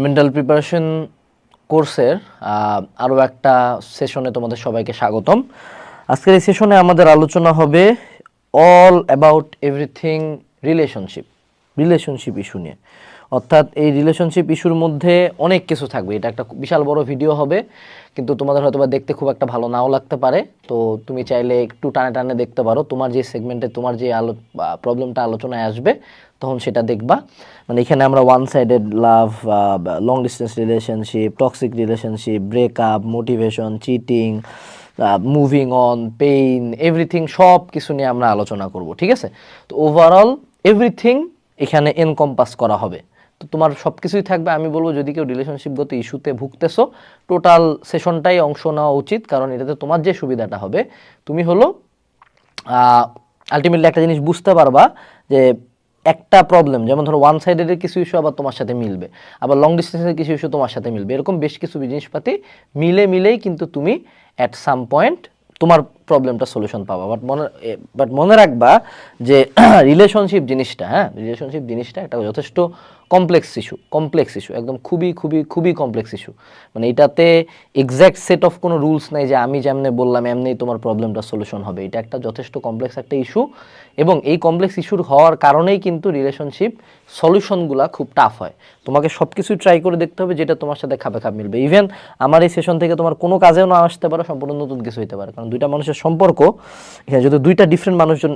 Mental preparation কোর্সের আরও একটা সেশনে তোমাদের সবাইকে স্বাগতম। আজকের এই সেশনে আমাদের আলোচনা হবে all about everything relationship issue নিয়ে। অর্থাৎ এই রিলেশনশিপ ইস্যুর মধ্যে অনেক কিছু থাকবে। এটা একটা বিশাল বড় ভিডিও হবে, কিন্তু তোমাদের হয়তো বা দেখতে খুব একটা ভালো নাও লাগতে পারে। তো তুমি চাইলে একটু টানে টানে দেখতে পারো, তোমার যে সেগমেন্টে তোমার যে প্রবলেমটা আলোচনায় আসবে তখন সেটা দেখবা। মানে এখানে আমরা one sided love, long distance relationship, toxic relationship, breakup, motivation, cheating, moving on, pain, everything সব কিছু নিয়ে আমরা আলোচনা করব, ঠিক আছে? তো ওভারঅল এভরিথিং এখানে এনকম্পাস করা হবে। তো তোমার সব কিছুই থাকবে। আমি বলবো যদি কেউ রিলেশনশিপগত ইস্যুতে ভুগতেছো, টোটাল সেশনটাই অংশ নেওয়া উচিত, কারণ এটাতে তোমার যে সুবিধাটা হবে, তুমি হলো আলটিমেটলি একটা জিনিস বুঝতে পারবা যে একটা প্রবলেম, যেমন ধরো ওয়ান সাইডের কিছু ইস্যু আবার তোমার সাথে মিলবে, আবার লং ডিস্টেন্সের কিছু ইস্যু তোমার সাথে মিলবে, এরকম বেশ কিছু জিনিসপাতি মিলেই কিন্তু তুমি অ্যাট সাম পয়েন্ট তোমার প্রবলেমটা সলিউশন পাবা। বাট মনে রাখবা যে রিলেশনশিপ জিনিসটা একটা যথেষ্ট কমপ্লেক্স ইস্যু, একদম খুবই কমপ্লেক্স ইস্যু। মানে এটাতে এক্স্যাক্ট সেট অফ কোনো রুলস নাই যে আমি যেমনি বললাম এমনি তোমার প্রবলেমটা সলিউশন হবে। এটা একটা যথেষ্ট কমপ্লেক্স একটা ইস্যু, এবং এই কমপ্লেক্স ইস্যুর হওয়ার কারণেই কিন্তু রিলেশনশিপ সলিউশনগুলো খুব টাফ হয়। তোমাকে সব কিছুই ট্রাই করে দেখতে হবে যেটা তোমার সাথে খাপে খাপ মিলবে। ইভেন আমার এই সেশন থেকে তোমার কোনো কাজেও না আসতে পারে, সম্পূর্ণ নতুন কিছু হতে পারে, কারণ দুইটা মানুষের সম্পর্ক, এখানে যদি দুইটা ডিফারেন্ট মানুষজন